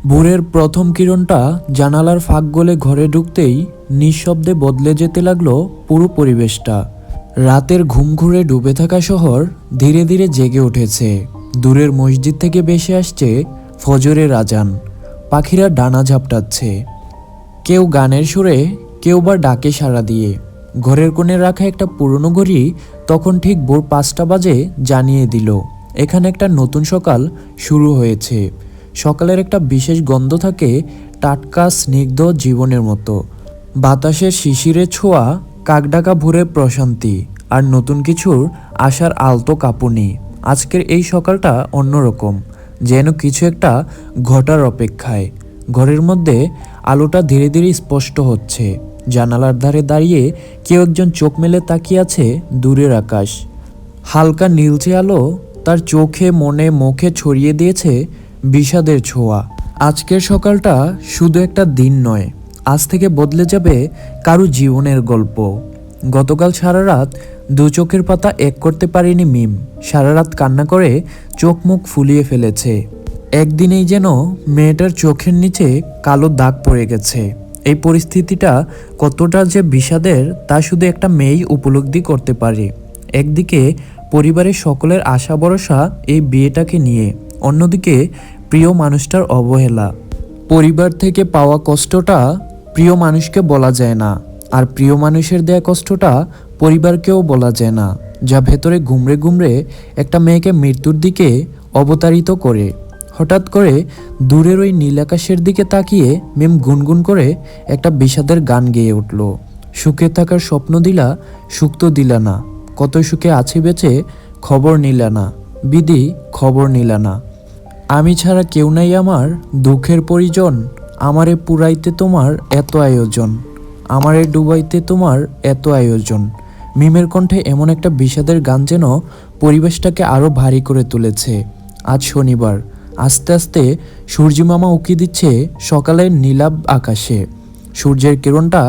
ভোরের প্রথম কিরণটা জানালার ফাঁক গলে ঘরে ঢুকতেই নিঃশব্দে বদলে যেতে লাগলো পুরো পরিবেশটা। রাতের ঘুম ঘুরে ডুবে থাকা শহর ধীরে ধীরে জেগে উঠেছে। দূরের মসজিদ থেকে ভেসে আসছে ফজরের আজান। পাখিরা ডানা ঝাপটাচ্ছে, কেউ গানের সুরে, কেউ বা ডাকে সাড়া দিয়ে। ঘরের কোণে রাখা একটা পুরনো ঘড়ি তখন ঠিক ভোর 5টা বাজে জানিয়ে দিল এখানে একটা নতুন সকাল শুরু হয়েছে। সকালের একটা বিশেষ গন্ধ থাকে, টাটকা স্নিগ্ধ জীবনের মতো। বাতাসের শিশিরে ছোঁয়া, কাকডাকা ভোরের প্রশান্তি, আর নতুন কিছুর আশার আলতো কাঁপুনি। আজকের এই সকালটা অন্যরকম, যেন কিছু একটা ঘটার অপেক্ষায়। ঘরের মধ্যে আলোটা ধীরে ধীরে স্পষ্ট হচ্ছে। জানালার ধারে দাঁড়িয়ে কেউ একজন চোখ মেলে তাকিয়ে আছে দূরের আকাশ। হালকা নীলচে আলো তার চোখে, মনে, মুখে ছড়িয়ে দিয়েছে বিষাদের ছোঁয়া। আজকের সকালটা শুধু একটা দিন নয়, আজ থেকে বদলে যাবে কারো জীবনের গল্প। গতকাল সারা রাত দু চোখের পাতা এক করতে পারেনি মিম। সারা রাত কান্না করে চোখ মুখ ফুলিয়ে ফেলেছে। একদিনেই যেন মেয়েটার চোখের নিচে কালো দাগ পড়ে গেছে। এই পরিস্থিতিটা কতটা যে বিষাদের তা শুধু একটা মেয়েই উপলব্ধি করতে পারে। একদিকে পরিবারের সকলের আশা ভরসা এই বিয়েটাকে নিয়ে, অন্যদিকে প্রিয় মানুষটার অবহেলা। পরিবার থেকে পাওয়া কষ্টটা প্রিয় মানুষকে বলা যায় না, আর প্রিয় মানুষের দেয়া কষ্টটা পরিবারকেও বলা যায় না, যা ভেতরে গুমড়ে গুমড়ে একটা মেয়েকে মৃত্যুর দিকে অবতারিত করে। হঠাৎ করে দূরের ওই নীল আকাশের দিকে তাকিয়ে মিম গুনগুন করে একটা বিষাদের গান গেয়ে উঠল। সুখে থাকার স্বপ্ন দিলা, সুখ তো দিলা না, কত সুখে আছি বেঁচে, খবর নিলা না, বিধি খবর নিলা না। আমি ছাড়া কেউ নাই আমার দুঃখের পরিজন, আমারে পুরাইতে তোমার এত আয়োজন, আমারে ডুবাইতে তোমার এত আয়োজন। মিমের কণ্ঠে এমন একটা বিষাদের গান যেন পরিবেশটাকে আরও ভারী করে তুলেছে। আজ শনিবার, আস্তে আস্তে সূর্যমামা উকি দিচ্ছে সকালের নীলাভ আকাশে। সূর্যের কিরণটা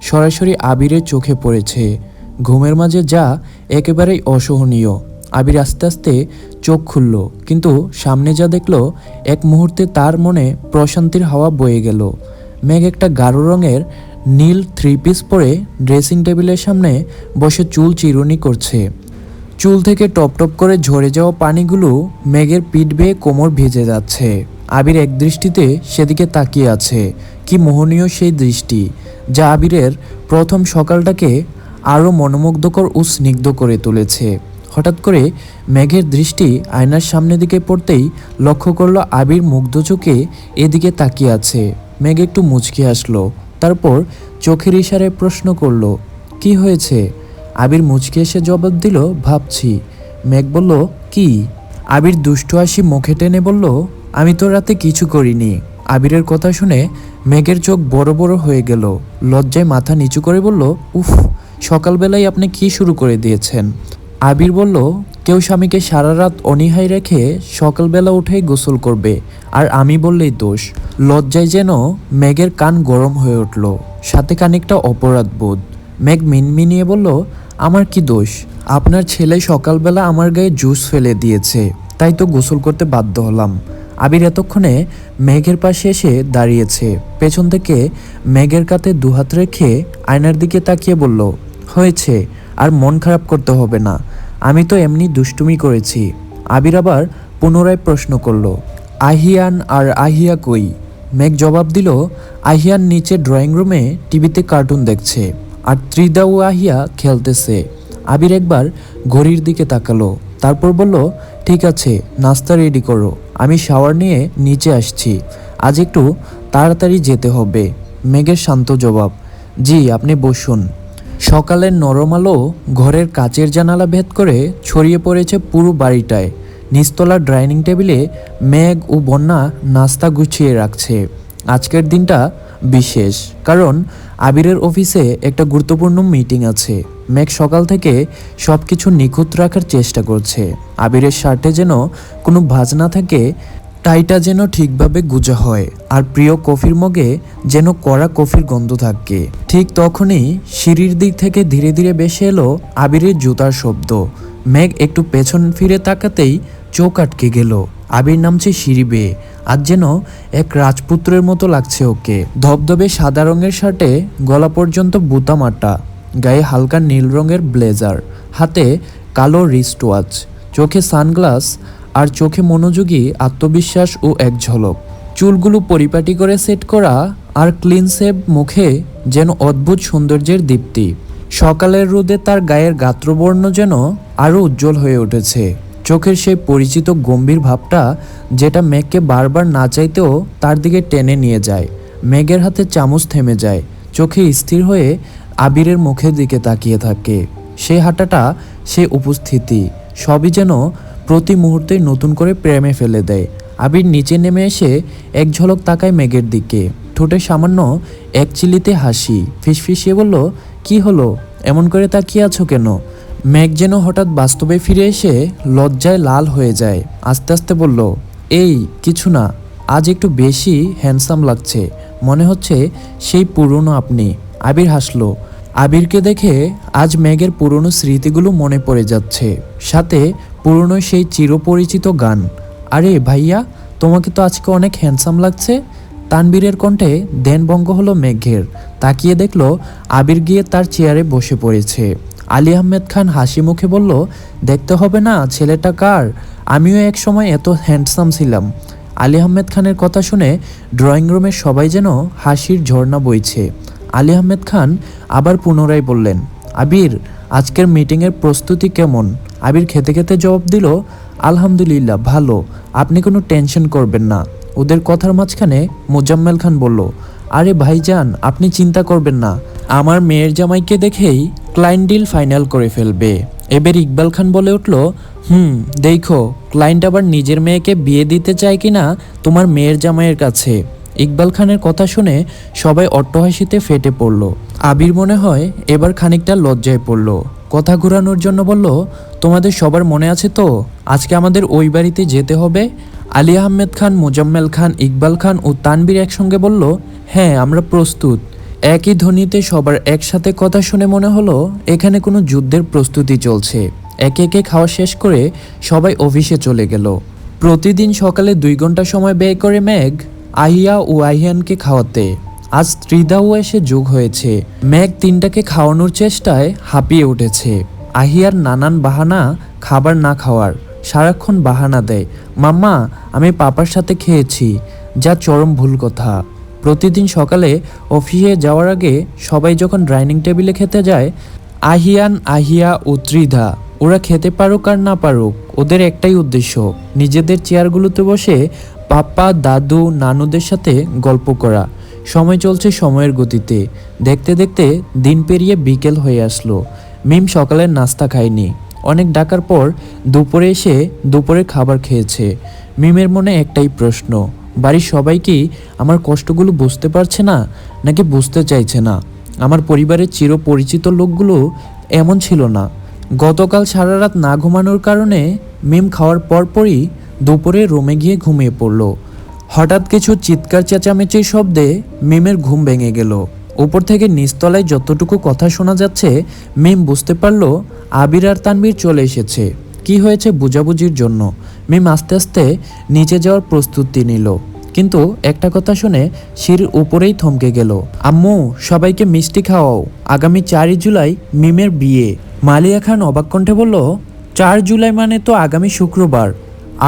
সরাসরি আবিরের চোখে পড়েছে। ঘুমের মাঝে যা একেবারেই অসহনীয়। আবির আস্তে আস্তে চোখ খুলল, কিন্তু সামনে যা দেখল, এক মুহূর্তে তার মনে প্রশান্তির হাওয়া বয়ে গেল। মেঘ একটা গাঢ় রঙের নীল 3 পিস পরে ড্রেসিং টেবিলের সামনে বসে চুল চিরুনি করছে। চুল থেকে টপ টপ করে ঝরে যাওয়া পানিগুলো মেঘের পিঠ বেয়ে কোমর ভিজে যাচ্ছে। আবির এক দৃষ্টিতে সেদিকে তাকিয়ে আছে। কি মোহনীয় সেই দৃষ্টি, যা আবিরের প্রথম সকালটাকে আরও মনোমুগ্ধকর ও স্নিগ্ধ করে তুলেছে। হঠাৎ করে মেঘের দৃষ্টি আয়নার সামনের দিকে পড়তেই লক্ষ্য করলো আবির মুগ্ধ চোখে এদিকে তাকিয়ে আছে। মেঘ একটু মুচকি আসলো, তারপর চোখের ইশারায় প্রশ্ন করলো, কি হয়েছে? আবির মুচকি এসে জবাব দিল, ভাবছি। মেঘ বলল, কি? আবির দুষ্টু হাসি মুখে টেনে বলল, আমি তো রাতে কিছু করিনি। আবিরের কথা শুনে মেঘের চোখ বড় বড় হয়ে গেল। লজ্জায় মাথা নিচু করে বলল, উফ, সকালবেলায় আপনি কি শুরু করে দিয়েছেন? আবির বলল, কেউ স্বামীকে সারা রাত অনীহায় রেখে সকালবেলা উঠেই গোসল করবে, আর আমি বললেই দোষ। লজ্জায় যেন মেঘের কান গরম হয়ে উঠল, সাথে খানিকটা অপরাধ বোধ। মেঘ মিনমিনিয়ে বলল, আমার কি দোষ? আপনার ছেলে সকালবেলা আমার গায়ে জুস ফেলে দিয়েছে, তাই তো গোসল করতে বাধ্য হলাম। আবির এতক্ষণে মেঘের পাশে এসে দাঁড়িয়েছে। পেছন থেকে মেঘের কাঁধে দুহাত রেখে আয়নার দিকে তাকিয়ে বলল, হয়েছে, আর মন খারাপ করতে হবে না, আমি তো এমনি দুষ্টুমি করেছি। আবির আবার পুনরায় প্রশ্ন করল, আহিয়ান আর আহিয়া কই? মেঘ জবাব দিল, আহিয়ান নিচে ড্রয়িং রুমে টিভিতে কার্টুন দেখছে, আর ত্রিদা ও আহিয়া খেলতেছে। আবির একবার ঘড়ির দিকে তাকালো, তারপর বলল, ঠিক আছে, নাস্তা রেডি করো, আমি শাওয়ার নিয়ে নিচে আসছি, আজ একটু তাড়াতাড়ি যেতে হবে। মেঘের শান্ত জবাব, জি, আপনি বসুন। সকালের নরম আলো ঘরের কাচের জানালা ভেদ করে ছড়িয়ে পড়েছে পুরো বাড়িটায়। নিচতলার ডাইনিং টেবিলে মেঘ ও বন্যা নাস্তা গুছিয়ে রাখছে। আজকের দিনটা বিশেষ, কারণ আবিরের অফিসে একটা গুরুত্বপূর্ণ মিটিং আছে। মেঘ সকাল থেকে সব কিছু নিখুঁত রাখার চেষ্টা করছে। আবিরের শার্টে যেন কোনো ভাঁজ না থাকে, টাইটা যেন ঠিকভাবে গুজা হয়, আর প্রিয় কফির মগে যেন কড়া কফির গন্ধ থাকে। ঠিক তখনই সিঁড়ির দিক থেকে ধীরে ধীরে ভেসে এলো আবিরের জুতার শব্দ। মেঘ একটু পেছন ফিরে তাকাতেই চোখ আটকে গেল। আবির নামছে সিঁড়ি বেয়ে। আজ যেন এক রাজপুত্রের মতো লাগছে ওকে। ধবধবে সাদা রঙের শার্টে গলা পর্যন্ত বুতাম আটা, গায়ে হালকা নীল রঙের ব্লেজার, হাতে কালো রিস্ট ওয়াচ, চোখে সানগ্লাস আর চোখে মনোযোগী আত্মবিশ্বাস ও এক ঝলক। চুলগুলো পরিপাটি করে সেট করা আর ক্লিন শেভ, মুখে যেন অদ্ভুত সৌন্দর্যের দীপ্তি। সকালের রোদে তার গায়ের গাত্রবর্ণ যেন আরও উজ্জ্বল হয়ে উঠেছে। চোখের সেই পরিচিত গম্ভীর ভাবটা যেটা মেঘকে বারবার না চাইতেও তার দিকে টেনে নিয়ে যায়। মেঘের হাতে চামচ থেমে যায়, চোখে স্থির হয়ে আবিরের মুখের দিকে তাকিয়ে থাকে। সে হাঁটাটা, সে উপস্থিতি, সবই যেন প্রতি মুহূর্তে নতুন করে প্রেমে ফেলে দেয়। আবির নিচে নেমে এসে এক ঝলক তাকায় মেঘের দিকে, ঠোঁটে সামান্য এক চিলিতে হাসি, ফিসফিসিয়ে বলল, কি হলো, এমন করে তাকিয়ে আছো কেন? মেঘ যেন হঠাৎ বাস্তবে ফিরে এসে লজ্জায় লাল হয়ে যায়। আস্তে আস্তে বলল, এই কিছু না, আজ একটু বেশি হ্যান্ডসাম লাগছে, মনে হচ্ছে সেই পুরনো আপনি। আবির হাসলো। আবিরকে দেখে আজ মেঘের পুরনো স্মৃতিগুলো মনে পড়ে যাচ্ছে, সাথে পুরনো সেই চিরপরিচিত গান। আরে ভাইয়া, তোমাকে তো আজকে অনেক হ্যান্ডসাম লাগছে। তানবীরের কণ্ঠে ধ্যানভঙ্গ হলো মেঘের। তাকিয়ে দেখলো আবির গিয়ে তার চেয়ারে বসে পড়েছে। আলী আহমেদ খান হাসি মুখে বলল, দেখতে হবে না ছেলেটা কার, আমিও এক সময় এত হ্যান্ডসাম ছিলাম। আলী আহমেদ খানের কথা শুনে ড্রয়িং রুমের সবাই যেন হাসির ঝর্ণা বইছে। আলী আহমেদ খান আবার পুনরায় বললেন, আবির, আজকের মিটিংয়ের প্রস্তুতি কেমন? আবির খেতে খেতে জবাব দিল, আলহামদুলিল্লাহ ভালো, আপনি কোনো টেনশন করবেন না। ওদের কথার মাঝখানে মোজাম্মেল খান বলল, আরে ভাইজান, আপনি চিন্তা করবেন না, আমার মেয়ের জামাইকে দেখেই ক্লায়েন্ট ডিল ফাইনাল করে ফেলবে। এবার ইকবাল খান বলে উঠল, দেখো ক্লায়েন্ট আবার নিজের মেয়েকে বিয়ে দিতে চায় কিনা তোমার মেয়ের জামাইয়ের কাছে। ইকবাল খানের কথা শুনে সবাই অট্টহাসিতে ফেটে পড়ল। আবির মনে হয় এবার খানিকটা লজ্জায় পড়ল। কথা ঘোরানোর জন্য বলল, তোমাদের সবার মনে আছে তো আজকে আমাদের ওই বাড়িতে যেতে হবে? আলী আহমেদ খান, মোজাম্মেল খান, ইকবাল খান ও তানবীর একসঙ্গে বলল, হ্যাঁ আমরা প্রস্তুত। একই ধ্বনিতে সবার একসাথে কথা শুনে মনে হলো এখানে কোনো যুদ্ধের প্রস্তুতি চলছে। একে একে খাওয়া শেষ করে সবাই অফিসে চলে গেল। প্রতিদিন সকালে 2 ঘন্টা সময় ব্যয় করে মেঘ আহিয়া ও আহিয়ানকে খাওয়াতে। আজ ত্রিধাও এসে যোগ হয়েছে। মেঘ 3টাকে খাওয়ানোর চেষ্টায় হাঁপিয়ে উঠেছে। আহিয়ার নানান বাহানা খাবার না খাওয়ার, সারাক্ষণ বাহানা দেয়, মাম্মা আমি পাপার সাথে খেয়েছি, যা চরম ভুল কথা। প্রতিদিন সকালে অফিসে যাওয়ার আগে সবাই যখন ডাইনিং টেবিলে খেতে যায়, আহিয়ান, আহিয়া ও ত্রিধা ওরা খেতে পারুক আর না পারুক, ওদের একটাই উদ্দেশ্য, নিজেদের চেয়ারগুলোতে বসে পাপ্পা, দাদু, নানুদের সাথে গল্প করা। সময় চলছে সময়ের গতিতে। দেখতে দেখতে দিন পেরিয়ে বিকেল হয়ে আসলো। মিম সকালের নাস্তা খায়নি। অনেক ডাকার পর দুপুরে এসে দুপুরের খাবার খেয়েছে। মিমের মনে একটাই প্রশ্ন, বাড়ির সবাই কি আমার কষ্টগুলো বুঝতে পারছে না, নাকি বুঝতে চাইছে না? আমার পরিবারের চিরপরিচিত লোকগুলো এমন ছিল না। গতকাল সারা রাত না ঘুমানোর কারণে মিম খাওয়ার পরপরই দুপুরে রুমে গিয়ে ঘুমিয়ে পড়ল। হঠাৎ কিছু চিৎকার চেঁচামেচির শব্দে মিমের ঘুম ভেঙে গেল। উপর থেকে নিচতলায় যতটুকু কথা শোনা যাচ্ছে, মিম বুঝতে পারল আবির আর তানবীর চলে এসেছে। কি হয়েছে বুঝাবুঝির জন্য মিম আস্তে আস্তে নিচে যাওয়ার প্রস্তুতি নিল, কিন্তু একটা কথা শুনে সিঁড়ির উপরেই থমকে গেল। আম্মু, সবাইকে মিষ্টি খাওয়াও, আগামী 4 জুলাই মিমের বিয়ে। মালিয়া খান অবাক কণ্ঠে বলল, 4 জুলাই মানে তো আগামী শুক্রবার,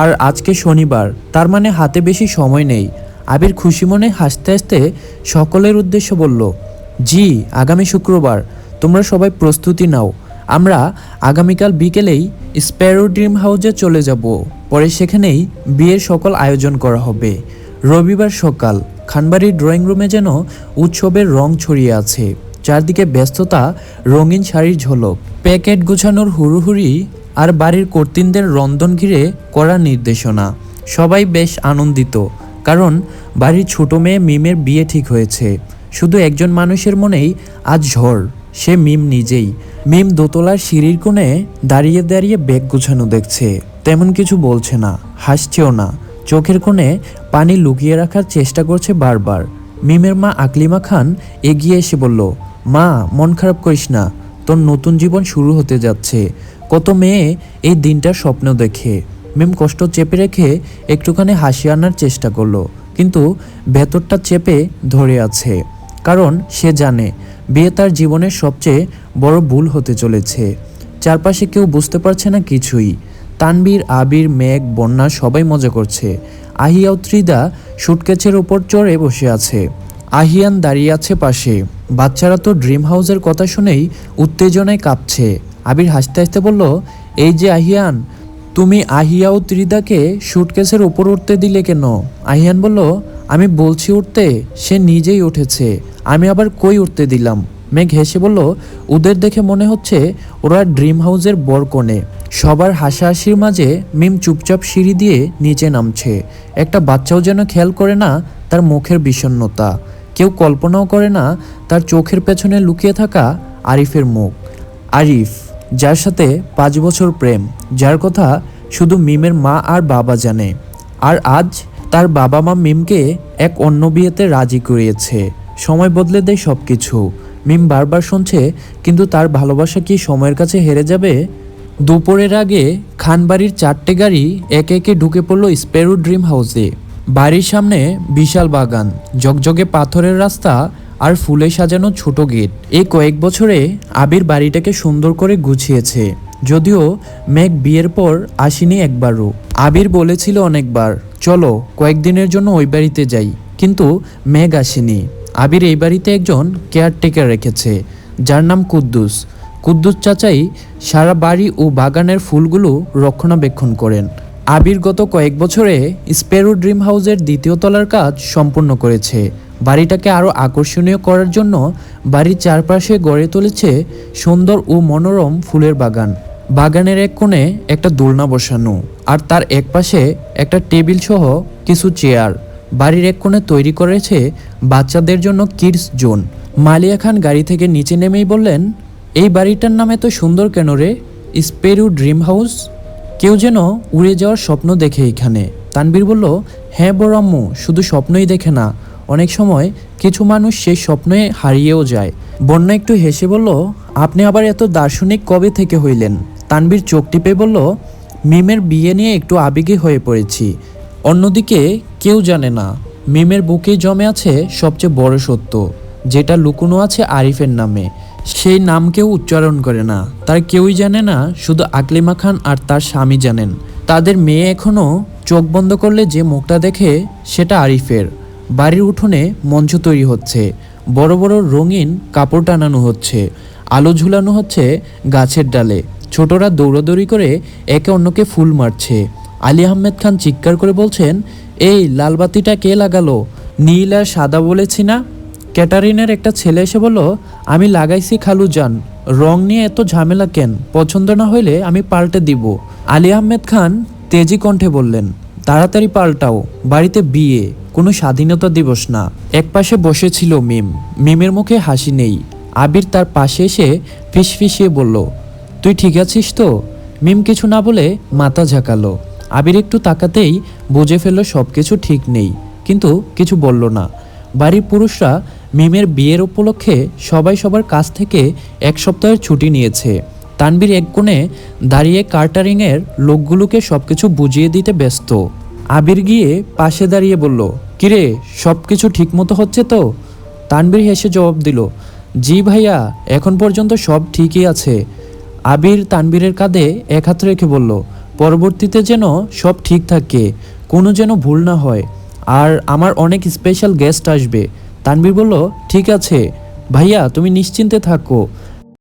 আর আজকে শনিবার, তার মানে হাতে বেশি সময় নেই। আবির খুশি মনে হাসতে হাসতে সকলের উদ্দেশ্য বলল, জি আগামী শুক্রবার, তোমরা সবাই প্রস্তুতি নাও। আমরা আগামীকাল বিকেলেই স্প্যারো ড্রিম হাউসে চলে যাব, পরে সেখানেই বিয়ের সকল আয়োজন করা হবে। রবিবার সকাল, খানবাড়ির ড্রয়িং রুমে যেন উৎসবের রং ছড়িয়ে আছে। চারদিকে ব্যস্ততা, রঙিন শাড়ির ঝলক, প্যাকেট গুছানোর হুড়োহুড়ি আর বাড়ির কর্তিনদের রন্ধন ঘিরে করা নির্দেশনা। সবাই বেশ আনন্দিত, কারণ বাড়ির ছোট মেয়ে মিমের বিয়ে ঠিক হয়েছে। শুধু একজন মানুষের মনেই আজ ঝড়, সে মিম নিজেই। মিম দোতলার সিঁড়ির কোণে দাঁড়িয়ে দাঁড়িয়ে ব্যাগ গুছানো দেখছে, তেমন কিছু বলছে না, হাসছেও না, চোখের কোণে পানি লুকিয়ে রাখার চেষ্টা করছে বারবার। মিমের মা আকলিমা খান এগিয়ে এসে বলল, মা মন খারাপ করিস না, তোর নতুন জীবন শুরু হতে যাচ্ছে। কত মেয়ে এই দিনটার স্বপ্ন দেখে। মিম কষ্ট চেপে রেখে একটুখানি হাসি আনার চেষ্টা করলো, কিন্তু ভেতরটা চেপে ধরে আছে। কারণ সে জানে বিয়ে তার জীবনের সবচেয়ে বড় ভুল হতে চলেছে। চারপাশে কেউ বুঝতে পারছে না কিছুই। তানবীর, আবির, মেঘ, বন্যা সবাই মজা করছে। আহিয়া ও ত্রিদা সুটকেসের ওপর চড়ে বসে আছে। আহিয়ান দাঁড়িয়ে আছে পাশে। বাচ্চারা তো ড্রিম হাউসের কথা শুনেই উত্তেজনায় কাঁপছে। আবির হাসতে হাসতে বলল, এই যে আহিয়ান, তুমি আহিয়া ও ত্রিদাকে সুটকেসের ওপর উঠতে দিলে কেন? আহিয়ান বলল, আমি বলছি উঠতে, সে নিজেই উঠেছে, আমি আবার কই উঠতে দিলাম? মেঘ হেসে বলল, ওদের দেখে মনে হচ্ছে ওরা ড্রিম হাউসের বরকনে। সবার হাসাহাসির মাঝে মিম চুপচাপ সিঁড়ি দিয়ে নিচে নামছে। একটা বাচ্চাও যেন খেয়াল করে না তার মুখের বিষণ্ণতা। কেউ কল্পনাও করে না তার চোখের পেছনে লুকিয়ে থাকা আরিফের মুখ। আরিফ, যার সাথে 5 বছর প্রেম, যার কথা শুধু মিমের মা আর বাবা জানে। আর আজ তার বাবা মা মিমকে এক অন্য বিয়েতে রাজি করিয়েছে। সময় বদলে দেয় সব কিছু। মিম বারবার শুনছে, কিন্তু তার ভালোবাসা কি সময়ের কাছে হেরে যাবে? দুপুরের আগে খানবাড়ির 4টে গাড়ি একে একে ঢুকে পড়ল স্পেরো ড্রিম হাউসে। বাড়ির সামনে বিশাল বাগান, জগজগে পাথরের রাস্তা আর ফুলে সাজানো ছোট গেট। এই কয়েক বছরে আবির বাড়িটাকে সুন্দর করে গুছিয়েছে। যদিও মেঘ বিয়ের পর আসেনি একবারও। আবির বলেছিল অনেকবার, চলো কয়েকদিনের জন্য ওই বাড়িতে যাই, কিন্তু মেঘ আসেনি। আবির এই বাড়িতে একজন কেয়ারটেকার রেখেছে, যার নাম কুদ্দুস। কুদ্দুস চাচাই সারা বাড়ি ও বাগানের ফুলগুলো রক্ষণাবেক্ষণ করেন। আবির গত কয়েক বছরে স্পেরো ড্রিম হাউসের 2য় তলার কাজ সম্পূর্ণ করেছে। বাড়িটাকে আরও আকর্ষণীয় করার জন্য বাড়ির চারপাশে গড়ে তুলেছে সুন্দর ও মনোরম ফুলের বাগান। বাগানের এক কোণে একটা দোলনা বসানো, আর তার এক পাশে একটা টেবিল সহ কিছু চেয়ার। বাড়ির এক কোণে তৈরি করেছে বাচ্চাদের জন্য কিডস জোন। মালিয়া খান গাড়ি থেকে নিচে নেমেই বললেন, এই বাড়িটার নাম এত সুন্দর কেন রে? Sparrow dream house? কেউ যেন উড়ে যাওয়ার স্বপ্ন দেখে এখানে। তানবীর বলল, হ্যাঁ বড় আম্মু, শুধু স্বপ্নই দেখে না, অনেক সময় কিছু মানুষ সেই স্বপ্নে হারিয়েও যায়। বন্যা একটু হেসে বলল, আপনি আবার এত দার্শনিক কবে থেকে হইলেন? তানবীর চোখ টিপে বলল, মিমের বিয়ে নিয়ে একটু আবেগী হয়ে পড়েছি। অন্যদিকে কেউ জানে না মিমের বুকেই জমে আছে সবচেয়ে বড় সত্য, যেটা লুকোনো আছে আরিফের নামে। সেই নাম কেউ উচ্চারণ করে না, তার কেউই জানে না, শুধু আকলিমা খান আর তার স্বামী জানেন। তাদের মেয়ে এখনও চোখ বন্ধ করলে যে মুখটা দেখে সেটা আরিফের। বাড়ির উঠোনে মঞ্চ তৈরি হচ্ছে, বড় বড় রঙিন কাপড় টানানো হচ্ছে, আলো ঝুলানো হচ্ছে গাছের ডালে। ছোটরা দৌড়াদৌড়ি করে একে অন্যকে ফুল মারছে। আলী আহমেদ খান চিৎকার করে বলছেন, এই লালবাতিটা কে লাগালো? নীল আর সাদা বলেছি না? ক্যাটারিনের একটা ছেলে এসে বলল, আমি লাগাইছি খালু যান, রং নিয়ে এত ঝামেলা কেন? পছন্দ না হইলে আমি পাল্টে দিব। আলী আহমেদ খান তেজি কণ্ঠে বললেন, তাড়াতাড়ি পাল্টাও, বাড়িতে বিয়ে, কোনো স্বাধীনতা দিবস না। একপাশে বসেছিল মিম। মিমের মুখে হাসি নেই। আবির তার পাশে এসে ফিসফিসিয়ে বলল, তুই ঠিক আছিস তো? মিম কিছু না বলে মাথা ঝাঁকালো। আবির একটু তাকাতেই বুঝে ফেলল সব কিছু ঠিক নেই, কিন্তু কিছু বলল না। বাড়ির পুরুষরা মিমের বিয়ের উপলক্ষে সবাই সবার কাছ থেকে 1 সপ্তাহের ছুটি নিয়েছে। তানবীর এক কোণে দাঁড়িয়ে কার্টারিংয়ের লোকগুলোকে সবকিছু বুঝিয়ে দিতে ব্যস্ত। আবির গিয়ে পাশে দাঁড়িয়ে বলল, কিরে, সব কিছু ঠিক মতো হচ্ছে তো? তানবীর হেসে জবাব দিল, জি ভাইয়া, এখন পর্যন্ত সব ঠিকই আছে। আবির তানবীরের কাঁধে এক হাত রেখে বলল, পরবর্তীতে যেন সব ঠিক থাকে, কোনো যেন ভুল না হয়, আর আমার অনেক স্পেশাল গেস্ট আসবে। তানবীর বলল, ঠিক আছে ভাইয়া, তুমি নিশ্চিন্তে থাকো,